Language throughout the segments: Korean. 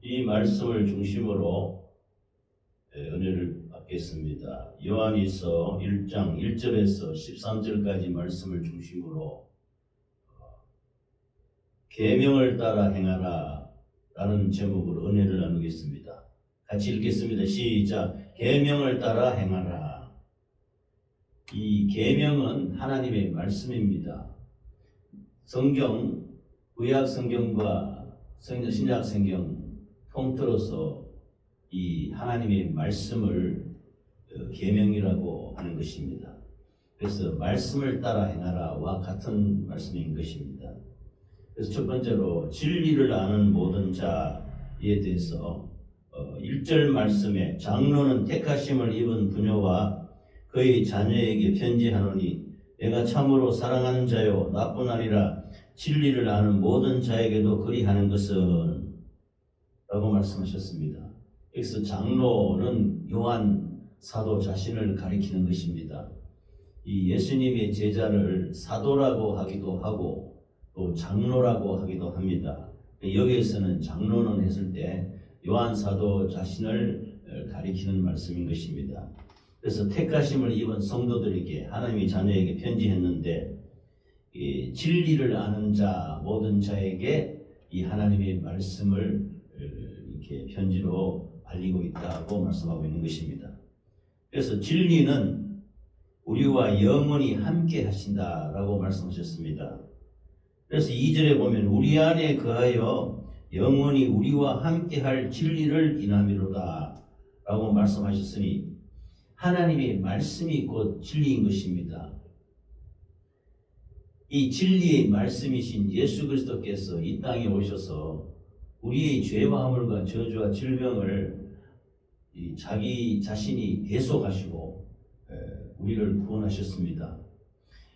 이 말씀을 중심으로 은혜를 받겠습니다. 요한일서 1장 1절에서 13절까지 말씀을 중심으로 계명을 따라 행하라 라는 제목으로 은혜를 나누겠습니다. 같이 읽겠습니다. 시작. 계명을 따라 행하라. 이 계명은 하나님의 말씀입니다. 성경, 구약 성경과 신약 성경 통틀어서 이 하나님의 말씀을 계명이라고 하는 것입니다. 그래서 말씀을 따라 행하라와 같은 말씀인 것입니다. 그래서 첫 번째로 진리를 아는 모든 자에 대해서 1절 말씀에 장로는 택하심을 입은 부녀와 그의 자녀에게 편지하노니 내가 참으로 사랑하는 자요 나뿐 아니라 진리를 아는 모든 자에게도 그리하는 것은 라고 말씀하셨습니다. 여기서 장로는 요한 사도 자신을 가리키는 것입니다. 이 예수님의 제자를 사도라고 하기도 하고 또 장로라고 하기도 합니다. 여기에서는 장로는 했을 때 요한 사도 자신을 가리키는 말씀인 것입니다. 그래서 택하심을 입은 성도들에게 하나님의 자녀에게 편지했는데 이 진리를 아는 자 모든 자에게 이 하나님의 말씀을 이렇게 편지로 알리고 있다고 말씀하고 있는 것입니다. 그래서 진리는 우리와 영원히 함께 하신다라고 말씀하셨습니다. 그래서 2절에 보면 우리 안에 거하여 영원히 우리와 함께 할 진리를 인함이로다 라고 말씀하셨으니 하나님의 말씀이 곧 진리인 것입니다. 이 진리의 말씀이신 예수 그리스도께서 이 땅에 오셔서 우리의 죄와 허물과 저주와 질병을 자기 자신이 대속하시고 우리를 구원하셨습니다.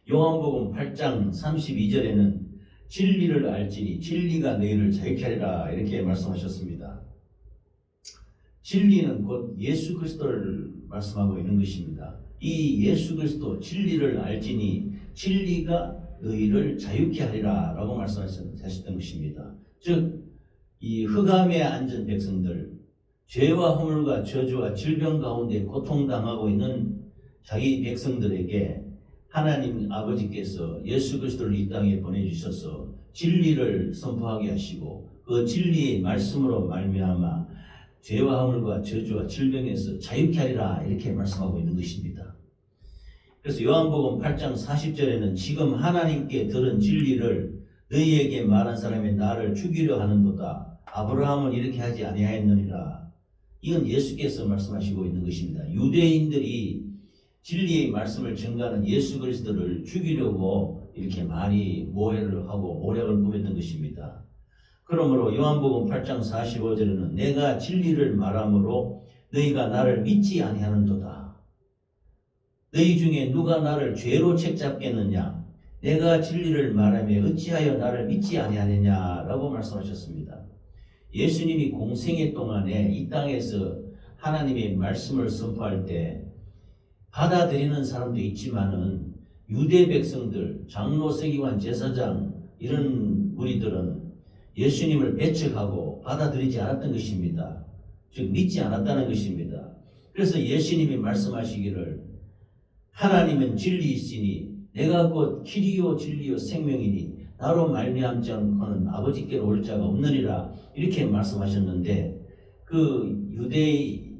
요한복음 8장 32절에는 진리를 알지니 진리가 너희를 자유케 하리라 이렇게 말씀하셨습니다. 진리는 곧 예수 그리스도를 말씀하고 있는 것입니다. 이 예수 그리스도 진리를 알지니 진리가 너희를 자유케 하리라 라고 말씀하셨던 것입니다. 즉 이 흑암에 앉은 백성들, 죄와 허물과 저주와 질병 가운데 고통당하고 있는 자기 백성들에게 하나님 아버지께서 예수 그리스도를 이 땅에 보내주셔서 진리를 선포하게 하시고 그 진리의 말씀으로 말미암아 죄와 허물과 저주와 질병에서 자유케 하리라 이렇게 말씀하고 있는 것입니다. 그래서 요한복음 8장 40절에는 지금 하나님께 들은 진리를 너희에게 말한 사람이 나를 죽이려 하는도다. 아브라함은 이렇게 하지 아니하였느니라. 이건 예수께서 말씀하시고 있는 것입니다. 유대인들이 진리의 말씀을 전가하는 예수 그리스도를 죽이려고 이렇게 많이 모해를 하고 모략을 꾸몄던 것입니다. 그러므로 요한복음 8장 45절에는 내가 진리를 말함으로 너희가 나를 믿지 아니하는도다. 너희 중에 누가 나를 죄로 책잡겠느냐? 내가 진리를 말하며 어찌하여 나를 믿지 아니하느냐라고 말씀하셨습니다. 예수님이 공생애 동안에 이 땅에서 하나님의 말씀을 선포할 때 받아들이는 사람도 있지만은 유대 백성들, 장로, 서기관, 제사장 이런 무리들은 예수님을 배척하고 받아들이지 않았던 것입니다. 즉 믿지 않았다는 것입니다. 그래서 예수님이 말씀하시기를 하나님은 진리이시니 내가 곧 길이요 진리요 생명이니 나로 말미암지 않고는 아버지께로 올 자가 없느니라 이렇게 말씀하셨는데 그 유대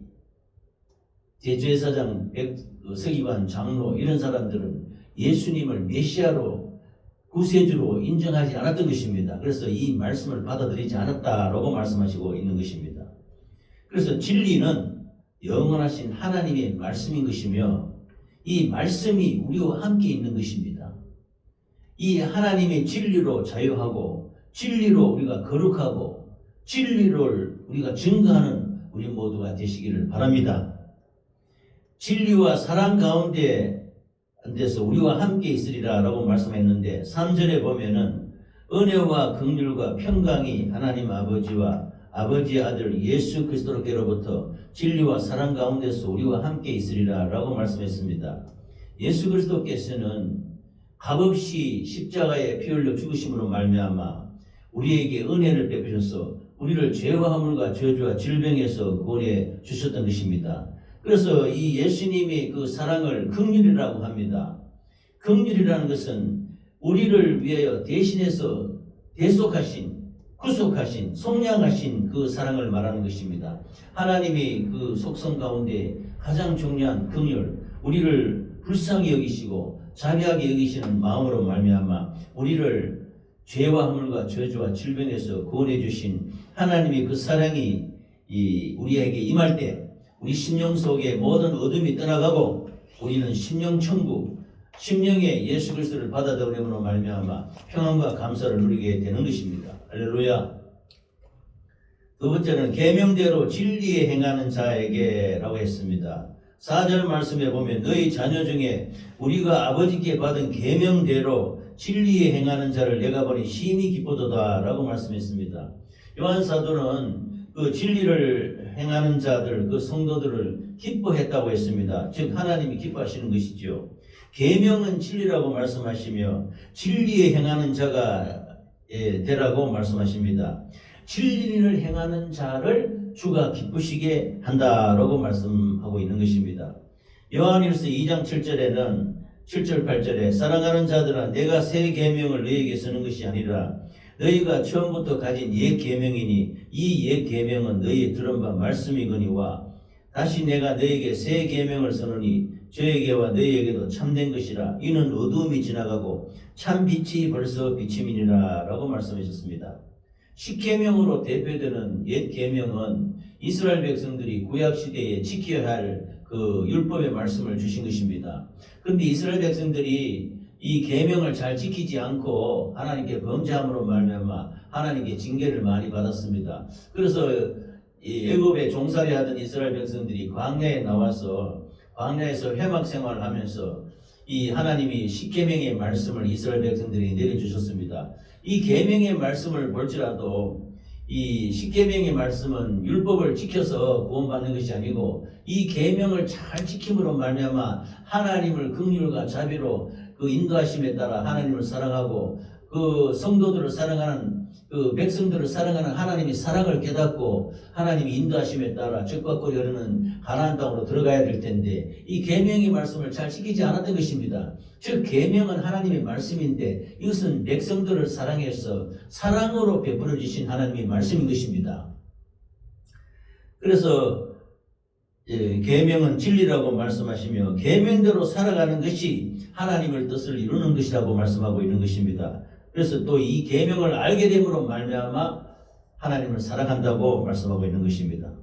대제사장, 서기관, 장로 이런 사람들은 예수님을 메시아로 구세주로 인정하지 않았던 것입니다. 그래서 이 말씀을 받아들이지 않았다라고 말씀하시고 있는 것입니다. 그래서 진리는 영원하신 하나님의 말씀인 것이며 이 말씀이 우리와 함께 있는 것입니다. 이 하나님의 진리로 자유하고 진리로 우리가 거룩하고 진리를 우리가 증거하는 우리 모두가 되시기를 바랍니다. 진리와 사랑 가운데 안에서 우리와 함께 있으리라 라고 말씀했는데 3절에 보면은 은혜와 긍휼과 평강이 하나님 아버지와 아버지의 아들 예수 그리스도께로부터 진리와 사랑 가운데서 우리와 함께 있으리라 라고 말씀했습니다. 예수 그리스도께서는 값없이 십자가에 피 흘려 죽으심으로 말미암아 우리에게 은혜를 베푸셔서 우리를 죄와 허물과 저주와 질병에서 구원해 주셨던 것입니다. 그래서 이 예수님의 그 사랑을 긍휼이라고 합니다. 긍휼이라는 것은 우리를 위하여 대신해서 대속하신, 구속하신, 속량하신 그 사랑을 말하는 것입니다. 하나님의 그 속성 가운데 가장 중요한 긍휼, 우리를 불쌍히 여기시고 자비하게 여기시는 마음으로 말미암아 우리를 죄와 허물과 저주와 질병에서 구원해 주신 하나님의 그 사랑이 우리에게 임할 때 우리 심령 속에 모든 어둠이 떠나가고 우리는 심령 천국, 심령의 예수 그리스도를 받아들임으로 말미암아 평안과 감사를 누리게 되는 것입니다. 할렐루야. 두 번째는 계명대로 진리에 행하는 자에게라고 했습니다. 4절 말씀에 보면 너희 자녀 중에 우리가 아버지께 받은 계명대로 진리에 행하는 자를 내가 보니 심히 기쁘도다 라고 말씀했습니다. 요한 사도는 그 진리를 행하는 자들, 그 성도들을 기뻐했다고 했습니다. 즉 하나님이 기뻐하시는 것이죠. 계명은 진리라고 말씀하시며 진리에 행하는 자가 되라고 말씀하십니다. 진리를 행하는 자를 주가 기쁘시게 한다라고 말씀하고 있는 것입니다. 요한일서 2장 7절에는 7절 8절에 사랑하는 자들아 내가 새 계명을 너희에게 쓰는 것이 아니라 너희가 처음부터 가진 옛 계명이니 이 옛 계명은 너희 들은 바 말씀이거니와 다시 내가 너희에게 새 계명을 쓰노니 저에게와 너희에게도 참된 것이라 이는 어두움이 지나가고 참 빛이 벌써 비침이니라 라고 말씀하셨습니다. 십계명으로 대표되는 옛 계명은 이스라엘 백성들이 구약 시대에 지켜야 할 그 율법의 말씀을 주신 것입니다. 그런데 이스라엘 백성들이 이 계명을 잘 지키지 않고 하나님께 범죄함으로 말미암아 하나님께 징계를 많이 받았습니다. 그래서 이 애굽에 종살이 하던 이스라엘 백성들이 광야에 나와서 광야에서 회막 생활을 하면서 이 하나님이 십계명의 말씀을 이스라엘 백성들이 내려주셨습니다. 이 계명의 말씀을 볼지라도 이 십계명의 말씀은 율법을 지켜서 구원받는 것이 아니고 이 계명을 잘 지킴으로 말미암아 하나님을 긍휼과 자비로 그 인도하심에 따라 하나님을 사랑하고 그 성도들을 사랑하는 그 백성들을 사랑하는 하나님의 사랑을 깨닫고 하나님이 인도하심에 따라 적박거리 흐르는 가나안 땅으로 들어가야 될 텐데 이 계명의 말씀을 잘 지키지 않았던 것입니다. 즉 계명은 하나님의 말씀인데 이것은 백성들을 사랑해서 사랑으로 베풀어 주신 하나님의 말씀인 것입니다. 그래서 계명은 진리라고 말씀하시며 계명대로 살아가는 것이 하나님의 뜻을 이루는 것이라고 말씀하고 있는 것입니다. 그래서 또 이 계명을 알게 됨으로 말미암아 하나님을 사랑한다고 말씀하고 있는 것입니다.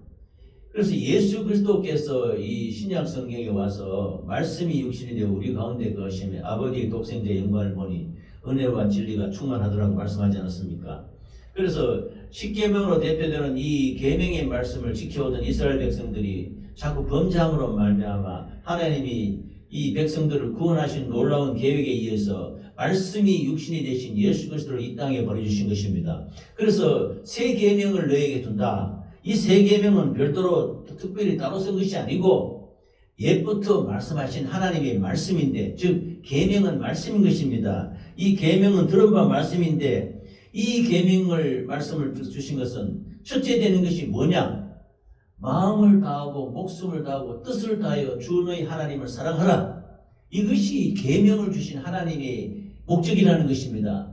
그래서 예수 그리스도께서 이 신약 성경에 와서 말씀이 육신이 되어 우리 가운데 거하시며 아버지의 독생자의 영광을 보니 은혜와 진리가 충만하더라고 말씀하지 않았습니까? 그래서 십계명으로 대표되는 이 계명의 말씀을 지켜오던 이스라엘 백성들이 자꾸 범죄함으로 말미암아 하나님이 이 백성들을 구원하신 놀라운 계획에 의해서 말씀이 육신이 되신 예수 그리스도를 이 땅에 보내주신 것입니다. 그래서 새 계명을 너에게 둔다. 이 새 계명은 별도로 특별히 따로 쓴 것이 아니고 옛부터 말씀하신 하나님의 말씀인데, 즉 계명은 말씀인 것입니다. 이 계명은 들은 바 말씀인데 이 계명을 말씀을 주신 것은 첫째 되는 것이 뭐냐? 마음을 다하고 목숨을 다하고 뜻을 다하여 주 너희 하나님을 사랑하라. 이것이 계명을 주신 하나님의 목적이라는 것입니다.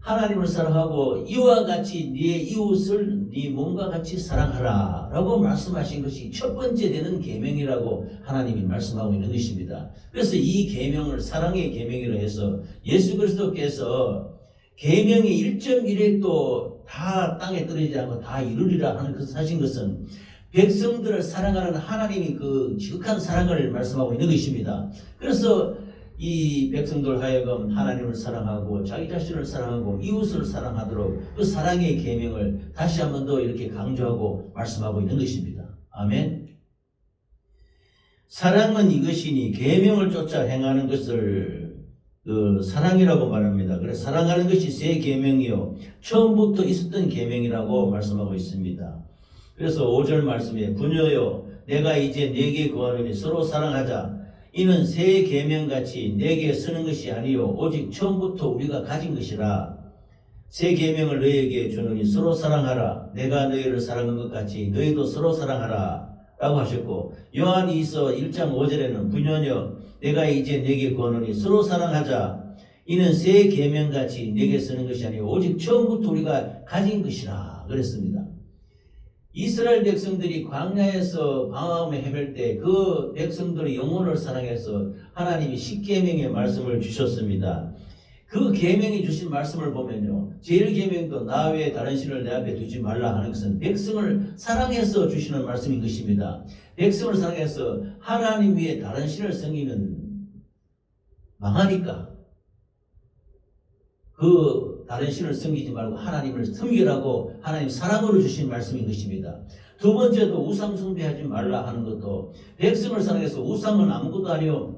하나님을 사랑하고 이와 같이 네 이웃을 네 몸과 같이 사랑하라 라고 말씀하신 것이 첫 번째 되는 계명이라고 하나님이 말씀하고 있는 것입니다. 그래서 이 계명을 사랑의 계명이라 해서 예수 그리스도께서 계명이 1.1획도 다 땅에 떨어지지 않고 다 이루리라 하는 것을 하신 것은 백성들을 사랑하는 하나님이 그 지극한 사랑을 말씀하고 있는 것입니다. 그래서 이 백성들 하여금 하나님을 사랑하고 자기 자신을 사랑하고 이웃을 사랑하도록 그 사랑의 계명을 다시 한 번 더 이렇게 강조하고 말씀하고 있는 것입니다. 아멘. 사랑은 이것이니 계명을 쫓아 행하는 것을 사랑이라고 말합니다. 그래서 사랑하는 것이 새 계명이요 처음부터 있었던 계명이라고 말씀하고 있습니다. 그래서 5절 말씀에 부녀여 내가 이제 네게 구하노니 서로 사랑하자. 이는 새 계명같이 내게 쓰는 것이 아니요 오직 처음부터 우리가 가진 것이라. 새 계명을 너희에게 주노니 서로 사랑하라. 내가 너희를 사랑한 것 같이 너희도 서로 사랑하라 라고 하셨고, 요한이서 1장 5절에는 부녀녀 내가 이제 네게 구하노니 서로 사랑하자. 이는 새 계명같이 네게 쓰는 것이 아니고 오직 처음부터 우리가 가진 것이라 그랬습니다. 이스라엘 백성들이 광야에서 방황함에 헤맬 때 그 백성들의 영혼을 사랑해서 하나님이 십계명의 말씀을 주셨습니다. 그 계명이 주신 말씀을 보면요, 제1계명도 나 외에 다른 신을 내 앞에 두지 말라 하는 것은 백성을 사랑해서 주시는 말씀인 것입니다. 백성을 사랑해서 하나님 위에 다른 신을 섬기면 망하니까 그 다른 신을 섬기지 말고 하나님을 섬기라고 하나님 사랑으로 주신 말씀인 것입니다. 두 번째도 우상 숭배하지 말라 하는 것도 백성을 사랑해서 우상은 아무것도 아니요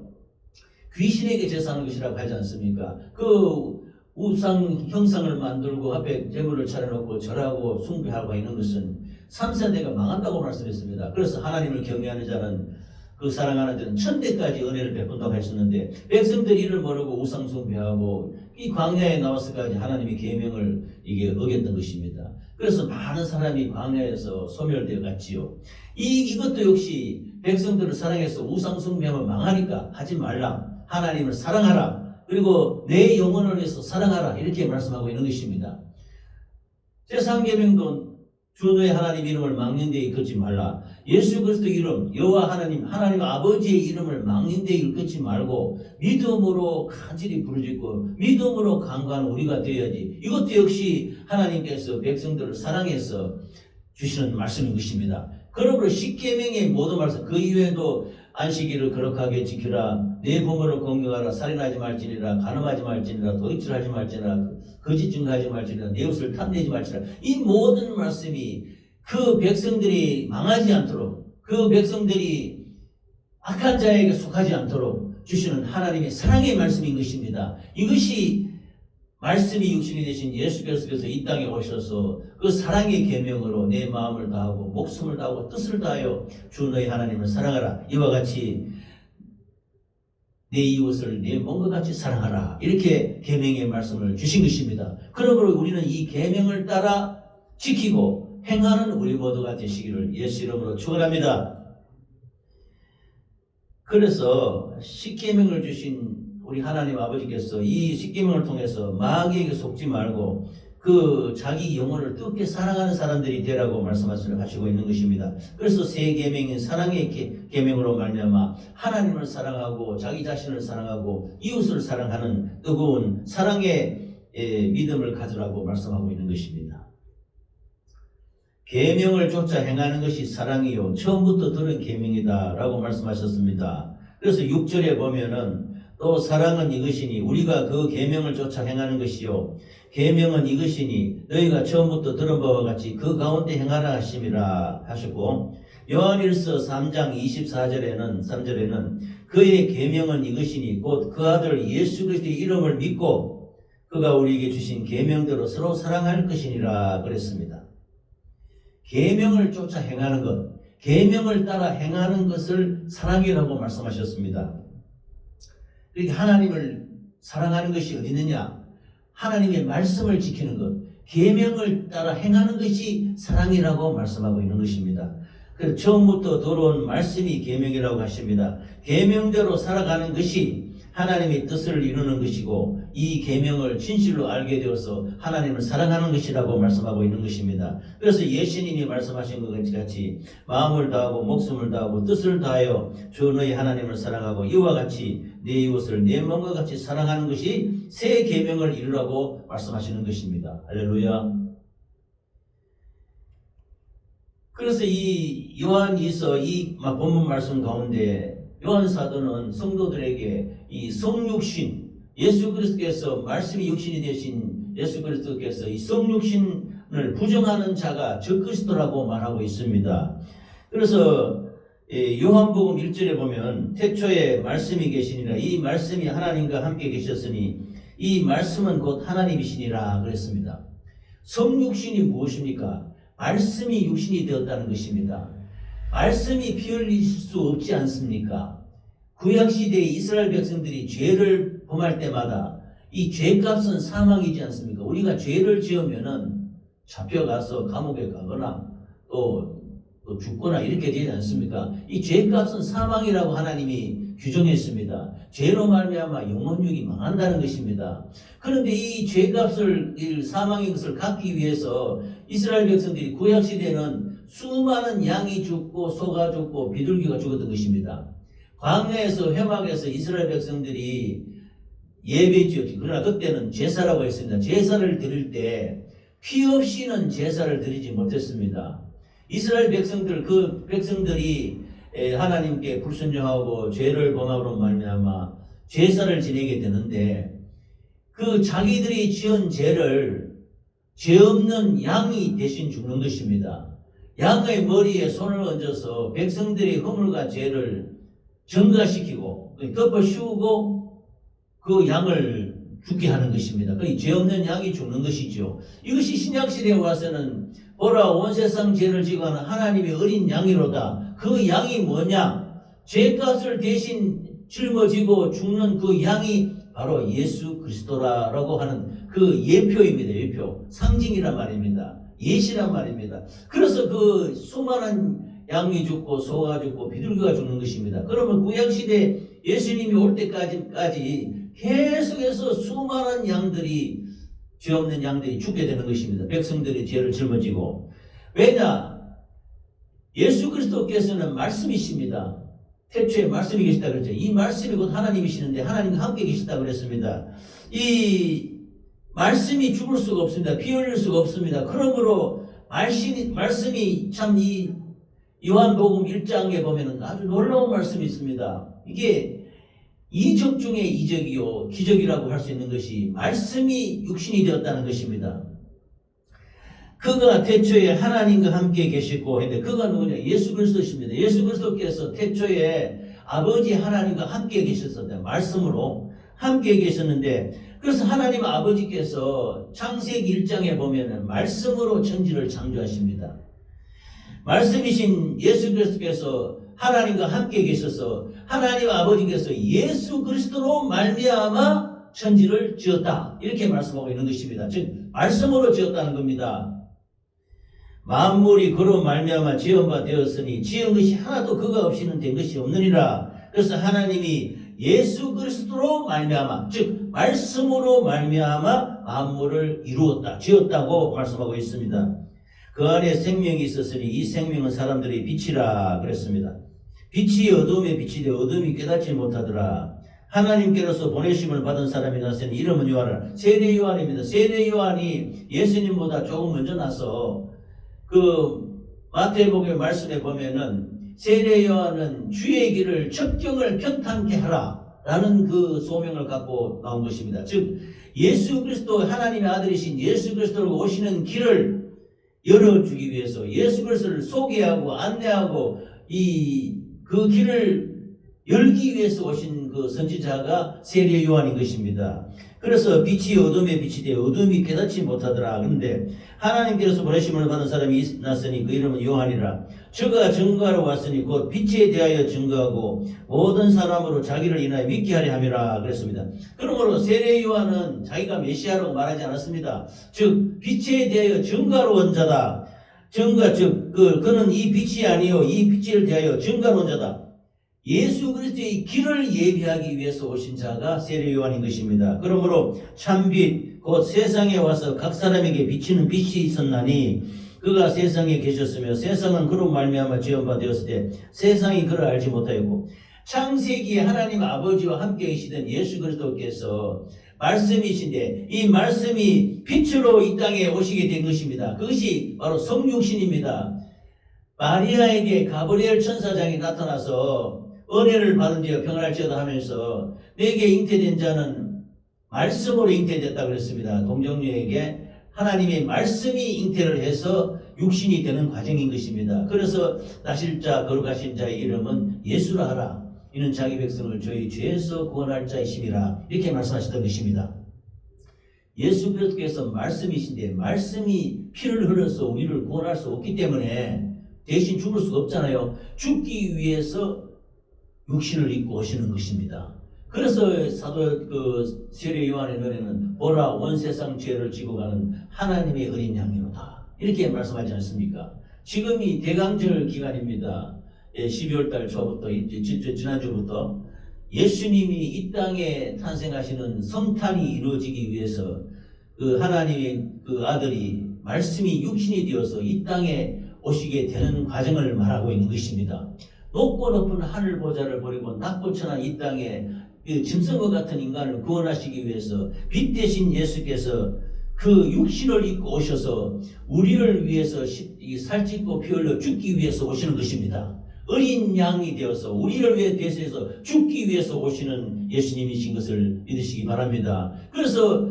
귀신에게 제사하는 것이라고 하지 않습니까? 그 우상 형상을 만들고 앞에 제물을 차려놓고 절하고 숭배하고 있는 것은 3세대가 망한다고 말씀했습니다. 그래서 하나님을 경외하는 자는 그 사랑하는 자는 천대까지 은혜를 베푼다고 했었는데 백성들이 이를 모르고 우상 숭배하고 이 광야에 나와서까지 하나님의 계명을 이게 어겼던 것입니다. 그래서 많은 사람이 광야에서 소멸되어 갔지요. 이것도 역시 백성들을 사랑해서 우상 숭배하면 망하니까 하지 말라. 하나님을 사랑하라. 그리고 내 영혼을 위해서 사랑하라. 이렇게 말씀하고 있는 것입니다. 제3계명도 주 너의 하나님 이름을 막는 데에 걷지 말라. 예수 그리스도 이름 여호와 하나님 아버지의 이름을 막는 데에 걷지 말고 믿음으로 간절히 부르짖고 믿음으로 간구하는 우리가 되어야지. 이것도 역시 하나님께서 백성들을 사랑해서 주시는 말씀인 것입니다. 그러므로 십계명의 모든 말씀 그 이외에도 안식일을 거룩하게 지키라. 내 부모를 공경하라. 살인하지 말지니라. 간음하지 말지니라. 도둑질하지 말지니라. 거짓 증거하지 말지니라. 내 옷을 탐내지 말지니라. 이 모든 말씀이 그 백성들이 망하지 않도록 그 백성들이 악한 자에게 속하지 않도록 주시는 하나님의 사랑의 말씀인 것입니다. 이것이 말씀이 육신이 되신 예수께서 이 땅에 오셔서 그 사랑의 계명으로 내 마음을 다하고 목숨을 다하고 뜻을 다하여 주 너희 하나님을 사랑하라. 이와 같이 내 이웃을 내 몸과 같이 사랑하라. 이렇게 계명의 말씀을 주신 것입니다. 그러므로 우리는 이 계명을 따라 지키고 행하는 우리 모두가 되시기를 예수 이름으로 축원합니다. 그래서 십계명을 주신 우리 하나님 아버지께서 이 십계명을 통해서 마귀에게 속지 말고 그 자기 영혼을 뜨겁게 사랑하는 사람들이 되라고 말씀하시고 있는 것입니다. 그래서 새 계명인 사랑의 계명으로 말미암아 하나님을 사랑하고 자기 자신을 사랑하고 이웃을 사랑하는 뜨거운 사랑의 믿음을 가지라고 말씀하고 있는 것입니다. 계명을 쫓아 행하는 것이 사랑이요 처음부터 들은 계명이다 라고 말씀하셨습니다. 그래서 6절에 보면은 또 사랑은 이것이니 우리가 그 계명을 쫓아 행하는 것이요 계명은 이것이니 너희가 처음부터 들은 바와 같이 그 가운데 행하라 하심이라 하셨고, 요한일서 3장 3절에는 그의 계명은 이것이니 곧 그 아들 예수 그리스도의 이름을 믿고 그가 우리에게 주신 계명대로 서로 사랑할 것이니라 그랬습니다. 계명을 쫓아 행하는 것, 계명을 따라 행하는 것을 사랑이라고 말씀하셨습니다. 그러니까 하나님을 사랑하는 것이 어디 있느냐? 하나님의 말씀을 지키는 것, 계명을 따라 행하는 것이 사랑이라고 말씀하고 있는 것입니다. 그래서 처음부터 들어온 말씀이 계명이라고 하십니다. 계명대로 살아가는 것이 하나님의 뜻을 이루는 것이고 이 계명을 진실로 알게 되어서 하나님을 사랑하는 것이라고 말씀하고 있는 것입니다. 그래서 예수님이 말씀하신 것 같이 마음을 다하고 목숨을 다하고 뜻을 다하여 주 너희 하나님을 사랑하고 이와 같이 내 이웃을 내 몸과 같이 사랑하는 것이 새 계명을 이루라고 말씀하시는 것입니다. 할렐루야. 그래서 이 요한이서 이 본문 말씀 가운데 요한 사도는 성도들에게 이 성육신 예수 그리스도께서 말씀이 육신이 되신 예수 그리스도께서 이 성육신을 부정하는 자가 적그리스도라고 말하고 있습니다. 그래서 요한복음 1절에 보면 태초에 말씀이 계시니라 이 말씀이 하나님과 함께 계셨으니 이 말씀은 곧 하나님이시니라 그랬습니다. 성육신이 무엇입니까? 말씀이 육신이 되었다는 것입니다. 말씀이 피 흘릴 수 없지 않습니까? 구약시대의 이스라엘 백성들이 죄를 범할 때마다 이 죄값은 사망이지 않습니까? 우리가 죄를 지으면은 잡혀가서 감옥에 가거나 또 죽거나 이렇게 되지 않습니까? 이 죄값은 사망이라고 하나님이 규정했습니다. 죄로 말미암아 영혼육이 망한다는 것입니다. 그런데 이 죄값을, 이 사망의 것을 갚기 위해서 이스라엘 백성들이 구약 시대는 수많은 양이 죽고 소가 죽고 비둘기가 죽었던 것입니다. 광야에서 회막에서 이스라엘 백성들이 예배지었지. 그러나 그때는 제사라고 했습니다. 제사를 드릴 때 피 없이는 제사를 드리지 못했습니다. 이스라엘 백성들, 그 백성들이 하나님께 불순종하고 죄를 범함으로 말미암아 제사를 지내게 되는데 그 자기들이 지은 죄를 죄 없는 양이 대신 죽는 것입니다. 양의 머리에 손을 얹어서 백성들의 허물과 죄를 전가시키고 덮어 씌우고 그 양을 죽게 하는 것입니다. 그 죄 없는 양이 죽는 것이죠. 이것이 신약시대에 와서는 보라 온 세상 죄를 지고 하는 하나님의 어린 양이로다. 그 양이 뭐냐? 죄값을 대신 짊어지고 죽는 그 양이 바로 예수 그리스도라고 하는 그 예표입니다. 예표. 상징이란 말입니다. 예시란 말입니다. 그래서 그 수많은 양이 죽고 소가 죽고 비둘기가 죽는 것입니다. 그러면 구약시대 예수님이 올 때까지 계속해서 수많은 양들이, 죄 없는 양들이 죽게 되는 것입니다. 백성들의 죄를 짊어지고. 왜냐? 예수 그리스도께서는 말씀이십니다. 태초에 말씀이 계시다 그랬죠. 이 말씀이 곧 하나님이시는데 하나님과 함께 계시다 그랬습니다. 이 말씀이 죽을 수가 없습니다. 피 흘릴 수가 없습니다. 그러므로 말씀이 참 이 요한복음 1장에 보면 아주 놀라운 말씀이 있습니다. 이게 이적 중에 이적이요 기적이라고 할 수 있는 것이 말씀이 육신이 되었다는 것입니다. 그가 태초에 하나님과 함께 계시고 했는데 그가 누구냐? 예수 그리스도십니다. 예수 그리스도께서 태초에 아버지 하나님과 함께 계셨었다. 말씀으로 함께 계셨는데 그래서 하나님 아버지께서 창세기 1장에 보면은 말씀으로 천지를 창조하십니다. 말씀이신 예수 그리스도께서 하나님과 함께 계셔서 하나님 아버지께서 예수 그리스도로 말미암아 천지를 지었다. 이렇게 말씀하고 있는 것입니다. 즉 말씀으로 지었다는 겁니다. 만물이 그로 말미암아 지은 바 되었으니 지은 것이 하나도 그가 없이는 된 것이 없느니라. 그래서 하나님이 예수 그리스도로 말미암아, 즉 말씀으로 말미암아 만물을 이루었다, 지었다고 말씀하고 있습니다. 그 안에 생명이 있었으니 이 생명은 사람들의 빛이라 그랬습니다. 빛이 어둠에 빛이 되어 어둠이 깨닫지 못하더라. 하나님께로서 보내심을 받은 사람이 나서니 이름은 요한이라. 세례 요한입니다. 세례 요한이 예수님보다 조금 먼저 나서 그 마태복음 말씀에 보면은 세례 요한은 주의 길을 첩경을 편탄케 하라 라는 그 소명을 갖고 나온 것입니다. 즉 예수 그리스도 하나님의 아들이신 예수 그리스도로 오시는 길을 열어주기 위해서 예수 그리스도를 소개하고 안내하고 그 길을 열기 위해서 오신 그 선지자가 세례 요한인 것입니다. 그래서 빛이 어둠에 빛이 되어 어둠이 깨닫지 못하더라. 그런데 하나님께서 보내심을 받은 사람이 났으니 그 이름은 요한이라. 저가 증거하러 왔으니 곧 빛에 대하여 증거하고 모든 사람으로 자기를 인하여 믿게 하려 함이라 그랬습니다. 그러므로 세례 요한은 자기가 메시아라고 말하지 않았습니다. 즉 빛에 대하여 증거하러 온 자다. 증거 즉 그는 이 빛이 아니요 이 빛을 대하여 증거하러 온 자다. 예수 그리스도의 길을 예비하기 위해서 오신 자가 세례 요한인 것입니다. 그러므로 참빛 곧 세상에 와서 각 사람에게 비치는 빛이 있었나니 그가 세상에 계셨으며 세상은 그로 말미암아 지은 바 되었을 때 세상이 그를 알지 못하였고 창세기에 하나님 아버지와 함께 계시던 예수 그리스도께서 말씀이신데 이 말씀이 빛으로 이 땅에 오시게 된 것입니다. 그것이 바로 성육신입니다. 마리아에게 가브리엘 천사장이 나타나서 은혜를 받은지여 평안할지어다 하면서 내게 잉태된 자는 말씀으로 잉태됐다고 그랬습니다. 동정녀에게 하나님의 말씀이 잉태를 해서 육신이 되는 과정인 것입니다. 그래서 나실자 거룩하신 자의 이름은 예수라 하라. 이는 자기 백성을 저희 죄에서 구원할 자이심이라. 이렇게 말씀하셨던 것입니다. 예수 그리스도께서 말씀이신데 말씀이 피를 흘려서 우리를 구원할 수 없기 때문에 대신 죽을 수가 없잖아요. 죽기 위해서 육신을 입고 오시는 것입니다. 그래서 사도 세례 요한의 노래는 보라 온 세상 죄를 지고 가는 하나님의 어린 양이로다 이렇게 말씀하지 않습니까? 지금이 대강절 기간입니다. 12월 달 초부터 지난주부터 예수님이 이 땅에 탄생하시는 성탄이 이루어지기 위해서 그 하나님의 그 아들이 말씀이 육신이 되어서 이 땅에 오시게 되는 과정을 말하고 있는 것입니다. 높고 높은 하늘 보좌를 버리고 낮고 천한 이 땅에 그 짐승과 같은 인간을 구원하시기 위해서 빛 대신 예수께서 그 육신을 입고 오셔서 우리를 위해서 살찌고 피 흘려 죽기 위해서 오시는 것입니다. 어린 양이 되어서 우리를 위해 대세해서 죽기 위해서 오시는 예수님이신 것을 믿으시기 바랍니다. 그래서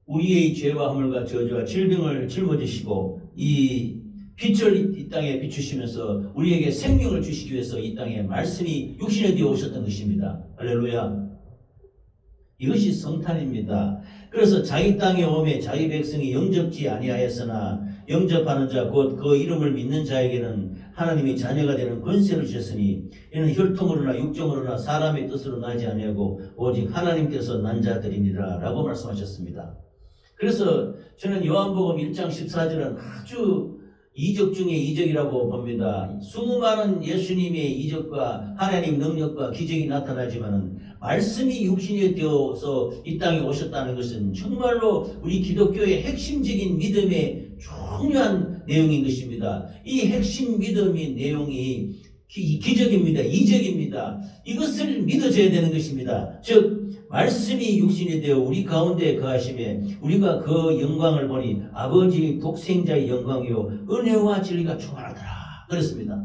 우리의 죄와 허물과 저주와 질병을 짊어지시고 이 빛을 이 땅에 비추시면서 우리에게 생명을 주시기 위해서 이 땅에 말씀이 육신에 되어 오셨던 것입니다. 할렐루야. 이것이 성탄입니다. 그래서 자기 땅에 오매 자기 백성이 영접지 아니하였으나 영접하는 자 곧 그 이름을 믿는 자에게는 하나님의 자녀가 되는 권세를 주셨으니 이는 혈통으로나 육정으로나 사람의 뜻으로 나지 아니하고 오직 하나님께서 난 자들이니라 라고 말씀하셨습니다. 그래서 저는 요한복음 1장 14절은 아주 이적 중에 이적이라고 봅니다. 수많은 예수님의 이적과 하나님 능력과 기적이 나타나지만은 말씀이 육신이 되어서 이 땅에 오셨다는 것은 정말로 우리 기독교의 핵심적인 믿음의 중요한 내용인 것입니다. 이 핵심 믿음의 내용이 기적입니다. 이적입니다. 이것을 믿어줘야 되는 것입니다. 즉 말씀이 육신이 되어 우리 가운데 거하심에 우리가 그 영광을 보니 아버지 독생자의 영광이요 은혜와 진리가 충만하더라 그랬습니다.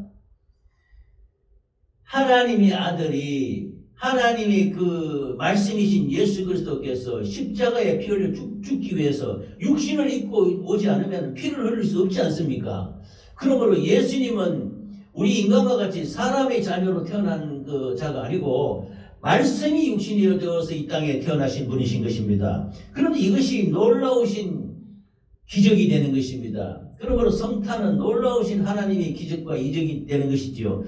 하나님의 아들이 하나님의 그 말씀이신 예수 그리스도께서 십자가에 피 흘려 죽기 위해서 육신을 입고 오지 않으면 피를 흘릴 수 없지 않습니까? 그러므로 예수님은 우리 인간과 같이 사람의 자녀로 태어난 그 자가 아니고 말씀이 육신이 되어서 이 땅에 태어나신 분이신 것입니다. 그런데 이것이 놀라우신 기적이 되는 것입니다. 그러므로 성탄은 놀라우신 하나님의 기적과 이적이 되는 것이지요.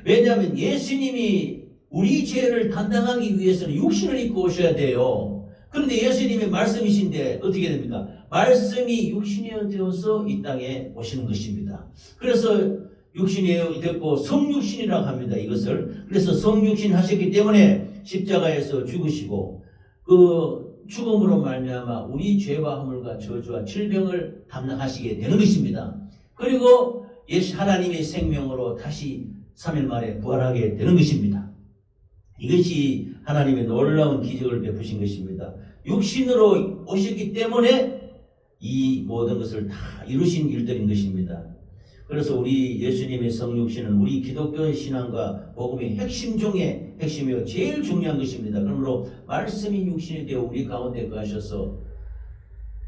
왜냐하면 예수님이 우리 죄를 담당하기 위해서는 육신을 입고 오셔야 돼요. 그런데 예수님의 말씀이신데 어떻게 됩니까? 말씀이 육신이 되어서 이 땅에 오시는 것입니다. 그래서 육신이 됐고 성육신이라고 합니다. 이것을. 그래서 성육신 하셨기 때문에 십자가에서 죽으시고 그 죽음으로 말미암아 우리 죄와 허물과 저주와 질병을 담당하시게 되는 것입니다. 그리고 하나님의 생명으로 다시 3일 만에 부활하게 되는 것입니다. 이것이 하나님의 놀라운 기적을 베푸신 것입니다. 육신으로 오셨기 때문에 이 모든 것을 다 이루신 일들인 것입니다. 그래서 우리 예수님의 성육신은 우리 기독교의 신앙과 복음의 핵심 중에 핵심이요 제일 중요한 것입니다. 그러므로 말씀이 육신이 되어 우리 가운데 거하셔서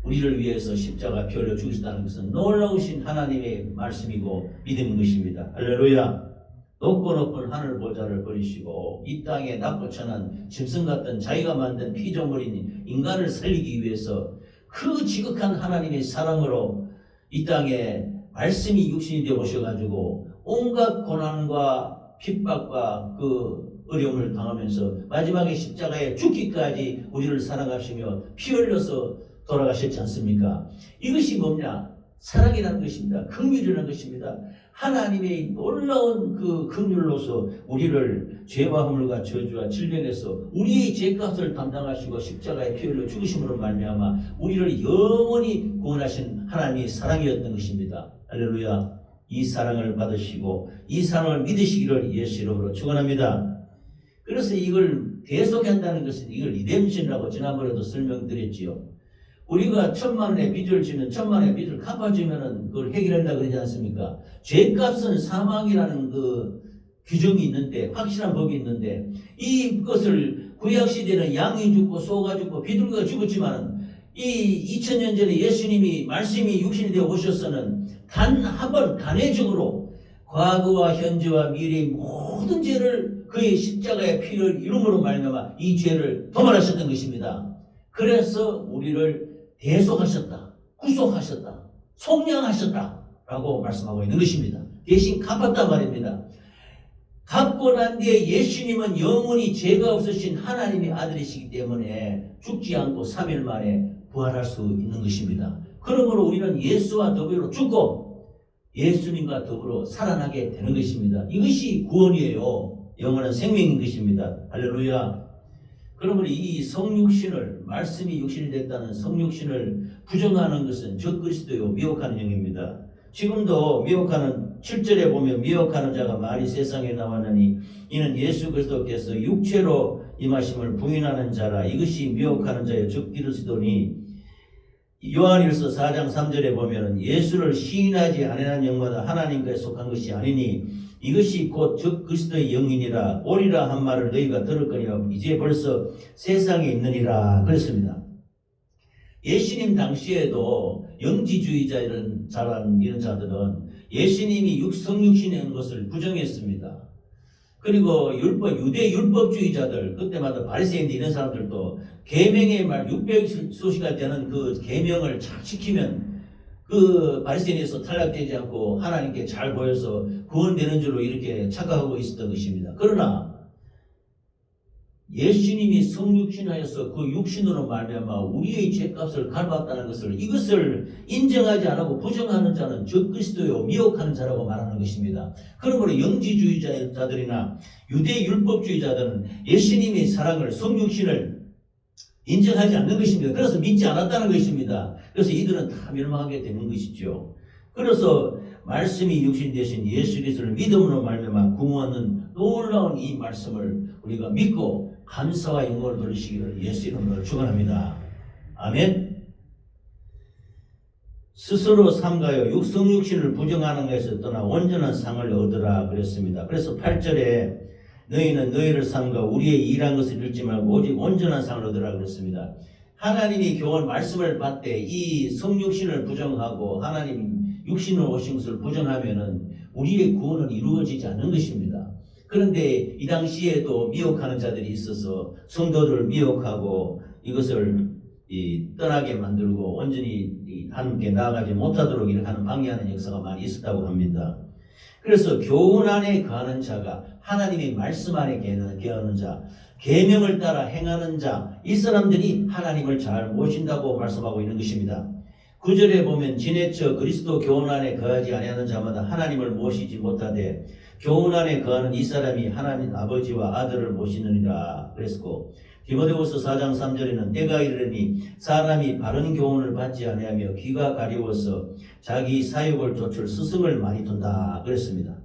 우리를 위해서 십자가 피 흘려 죽으셨다는 것은 놀라우신 하나님의 말씀이고 믿음인 것입니다. 할렐루야. 높고 높은 하늘 보좌를 버리시고 이 땅에 낮고 천한 짐승 같은 자기가 만든 피조물인 인간을 살리기 위해서 그 지극한 하나님의 사랑으로 이 땅에 말씀이 육신이 되어 오셔가지고 온갖 고난과 핍박과 그 어려움을 당하면서 마지막에 십자가에 죽기까지 우리를 사랑하시며 피 흘려서 돌아가셨지 않습니까? 이것이 뭐냐? 사랑이라는 것입니다. 긍휼이라는 것입니다. 하나님의 놀라운 그 긍휼로서 우리를 죄와 허물과 저주와 질병에서 우리의 죄값을 담당하시고 십자가에 피 흘려 죽으심으로 말미암아 우리를 영원히 구원하신 하나님의 사랑이었던 것입니다. 할렐루야. 이 사랑을 받으시고 이 사랑을 믿으시기를 예수 이름으로 축원합니다. 그래서 이걸 대속한다는 것은 이걸 리뎀션이라고 지난번에도 설명드렸지요. 우리가 10,000,000원의 빚을 지면 10,000,000원의 빚을 갚아주면은 그걸 해결한다 그러지 않습니까? 죄값은 사망이라는 그 규정이 있는데 확실한 법이 있는데 이것을 구약시대는 양이 죽고 소가 죽고 비둘기가 죽었지만 이 2000년 전에 예수님이 말씀이 육신이 되어 오셨서는 단 한 번 단회적으로 과거와 현재와 미래의 모든 죄를 그의 십자가의 피를 이름으로 말미암아 이 죄를 도말하셨던 것입니다. 그래서 우리를 대속하셨다, 구속하셨다, 속량하셨다 라고 말씀하고 있는 것입니다. 대신 갚았단 말입니다. 갖고 난 뒤에 예수님은 영원히 죄가 없으신 하나님의 아들이시기 때문에 죽지 않고 3일 만에 부활할 수 있는 것입니다. 그러므로 우리는 예수와 더불어 죽고 예수님과 더불어 살아나게 되는 것입니다. 이것이 구원이에요. 영원한 생명인 것입니다. 할렐루야. 그러므로 이 성육신을, 말씀이 육신이 됐다는 성육신을 부정하는 것은 적그리스도요 미혹하는 영입니다. 지금도 미혹하는 7절에 보면 미혹하는 자가 많이 세상에 나왔느니 이는 예수 그리스도께서 육체로 임하심을 부인하는 자라. 이것이 미혹하는 자여 적그리스도니 요한일서 4장 3절에 보면 예수를 시인하지 아니하는 영마다 하나님께 속한 것이 아니니 이것이 곧 적그리스도의 영이니라. 오리라 한 말을 너희가 들었거니와 이제 벌써 세상에 있느니라 그랬습니다. 예수님 당시에도 영지주의자 이런 자들은 예수님이 성육신에 있는 것을 부정했습니다. 그리고 유대 율법주의자들, 그때마다 바리새인들 이런 사람들도 계명의 말 600소시가 되는 그 계명을 잘 지키면 그 바리새인에서 탈락되지 않고 하나님께 잘 보여서 구원되는 줄로 이렇게 착각하고 있었던 것입니다. 그러나 예수님이 성육신하여서 그 육신으로 말미암아 우리의 죄값을 갚았다는 것을, 이것을 인정하지 않고 부정하는 자는 적그리스도요 미혹하는 자라고 말하는 것입니다. 그러므로 영지주의자들이나 유대 율법주의자들은 예수님의 사랑을, 성육신을 인정하지 않는 것입니다. 그래서 믿지 않았다는 것입니다. 그래서 이들은 다 멸망하게 되는 것이죠. 그래서 말씀이 육신 되신 예수 그리스도를 믿음으로 말미암아 구원은 놀라운 이 말씀을 우리가 믿고 감사와 영광을 돌리시기를 예수 이름으로 축원합니다. 아멘. 스스로 삼가요 성육신을 부정하는 것에서 떠나 온전한 상을 얻으라 그랬습니다. 그래서 8절에 너희는 너희를 삼가 우리의 일한 것을 잃지 말고 오직 온전한 상을 얻으라 그랬습니다. 하나님이 교훈 말씀을 받되 이 성육신을 부정하고 하나님 육신으로 오신 것을 부정하면은 우리의 구원은 이루어지지 않는 것입니다. 그런데 이 당시에도 미혹하는 자들이 있어서 성도들을 미혹하고 이것을 떠나게 만들고 온전히 하나님께 나아가지 못하도록 이렇게 하는 방해하는 역사가 많이 있었다고 합니다. 그래서 교훈 안에 거하는 자가 하나님의 말씀 안에 거하는 자, 계명을 따라 행하는 자, 이 사람들이 하나님을 잘 모신다고 말씀하고 있는 것입니다. 9절에 보면 지내쳐 그리스도 교훈 안에 거하지 아니하는 자마다 하나님을 모시지 못하되 교훈 안에 거하는 이 사람이 하나님 아버지와 아들을 모시느니라 그랬고, 디모데후서 4장 3절에는 때가 이르니 사람이 바른 교훈을 받지 아니하며 귀가 가려워서 자기 사욕을 좇을 스승을 많이 둔다 그랬습니다.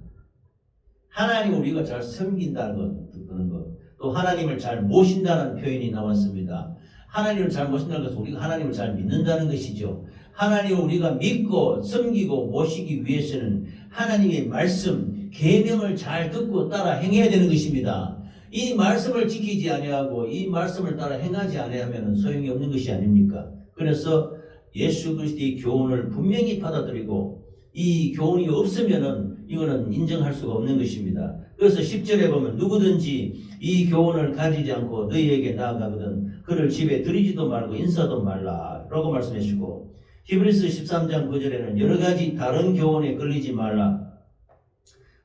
하나님을 우리가 잘 섬긴다는 것, 또 하나님을 잘 모신다는 표현이 나왔습니다. 하나님을 잘 모신다는 것은 우리가 하나님을 잘 믿는다는 것이죠. 하나님을 우리가 믿고 섬기고 모시기 위해서는 하나님의 말씀, 계명을 잘 듣고 따라 행해야 되는 것입니다. 이 말씀을 지키지 아니하고 이 말씀을 따라 행하지 아니하면 소용이 없는 것이 아닙니까? 그래서 예수 그리스도의 교훈을 분명히 받아들이고 이 교훈이 없으면은 이거는 인정할 수가 없는 것입니다. 그래서 10절에 보면 누구든지 이 교훈을 가지지 않고 너희에게 나아가거든 그를 집에 들이지도 말고 인사도 말라 라고 말씀해 주시고, 히브리서 13장 9절에는 여러 가지 다른 교훈에 걸리지 말라.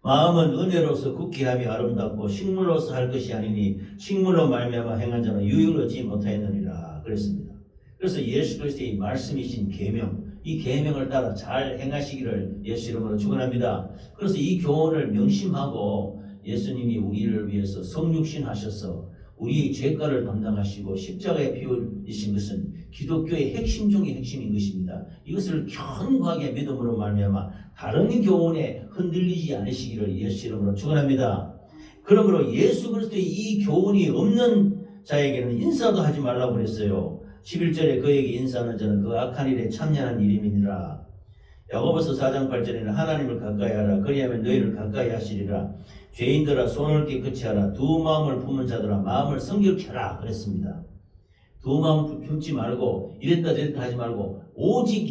마음은 은혜로서 굳게 하며 아름답고 식물로서 할 것이 아니니 식물로 말미암아 행한 자는 유익을 얻지 못하였느니라 그랬습니다. 그래서 예수 그리스도의 말씀이신 계명, 이 계명을 따라 잘 행하시기를 예수 이름으로 축원합니다. 그래서 이 교훈을 명심하고 예수님이 우리를 위해서 성육신 하셔서 우리의 죄가를 담당하시고 십자가에 피 흘리신 것은 기독교의 핵심 중의 핵심인 것입니다. 이것을 견고하게 믿음으로 말미암아 다른 교훈에 흔들리지 않으시기를 예수 이름으로 축원합니다. 그러므로 예수 그리스도의 이 교훈이 없는 자에게는 인사도 하지 말라고 그랬어요. 11절에 그에게 인사하는 자는 그 악한 일에 참여하는 이름이니라. 야고보서 4장 8절에는 하나님을 가까이 하라. 그리하면 너희를 가까이 하시리라. 죄인들아 손을 깨끗이 하라. 두 마음을 품은 자들아 마음을 성결케 하라 그랬습니다. 두 마음 품지 말고 이랬다 저랬다 하지 말고 오직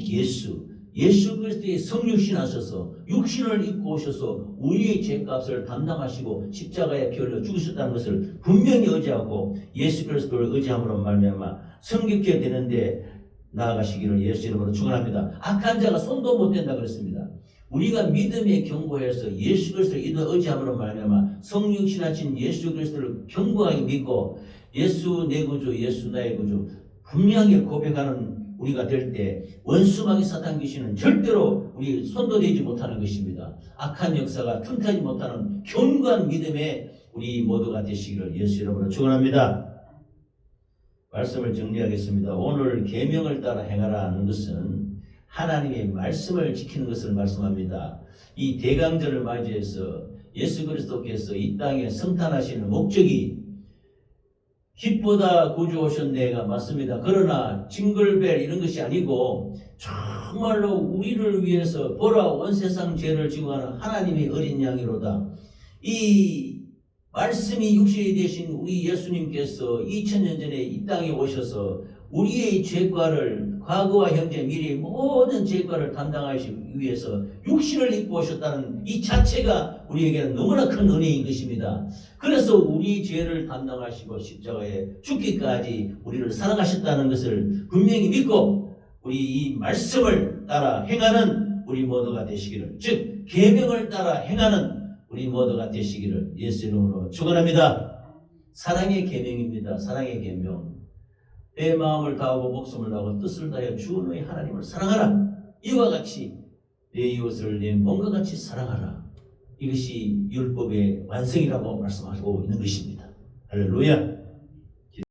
예수 그리스도의 성육신 하셔서 육신을 입고 오셔서 우리의 죄값을 담당하시고 십자가에 피 흘려 죽으셨다는 것을 분명히 의지하고 예수 그리스도를 의지함으로 말미암아 성결케 되는데 나아가시기를 예수 이름으로 축원합니다. 악한 자가 손도 못 댄다 그랬습니다. 우리가 믿음에 견고해서 예수 그리스도를 의지함으로 말미암아 성육신하신 예수 그리스도를 견고하게 믿고 예수 내 구주, 예수 나의 구주 분명히 고백하는 우리가 될 때 원수마귀 사탄 귀신은 절대로 우리 손도 대지 못하는 것입니다. 악한 역사가 틈타지 못하는 견고한 믿음에 우리 모두가 되시기를 예수 이름으로 축원합니다. 말씀을 정리하겠습니다. 오늘 계명을 따라 행하라 하는 것은 하나님의 말씀을 지키는 것을 말씀합니다. 이 대강절을 맞이해서 예수 그리스도께서 이 땅에 성탄하시는 목적이 빛보다 구주 오셨네가 맞습니다. 그러나 징글벨 이런 것이 아니고 정말로 우리를 위해서 보라 온 세상 죄를 지고 가는 하나님의 어린 양이로다. 이 말씀이 육신이 되신 우리 예수님께서 2000년 전에 이 땅에 오셔서 우리의 죄과를 과거와 현재 미래의 모든 죄과를 담당하시기 위해서 육신을 입고 오셨다는 이 자체가 우리에게는 너무나 큰 은혜인 것입니다. 그래서 우리 죄를 담당하시고 십자가에 죽기까지 우리를 사랑하셨다는 것을 분명히 믿고 우리 이 말씀을 따라 행하는 우리 모두가 되시기를, 즉 계명을 따라 행하는 우리 모두가 되시기를 예수 이름으로 축원합니다. 사랑의 계명입니다. 사랑의 계명. 내 마음을 다하고 목숨을 다하고 뜻을 다하여 주 너의 하나님을 사랑하라. 이와 같이 내 이웃을 내 몸과 같이 사랑하라. 이것이 율법의 완성이라고 말씀하고 있는 것입니다. 할렐루야.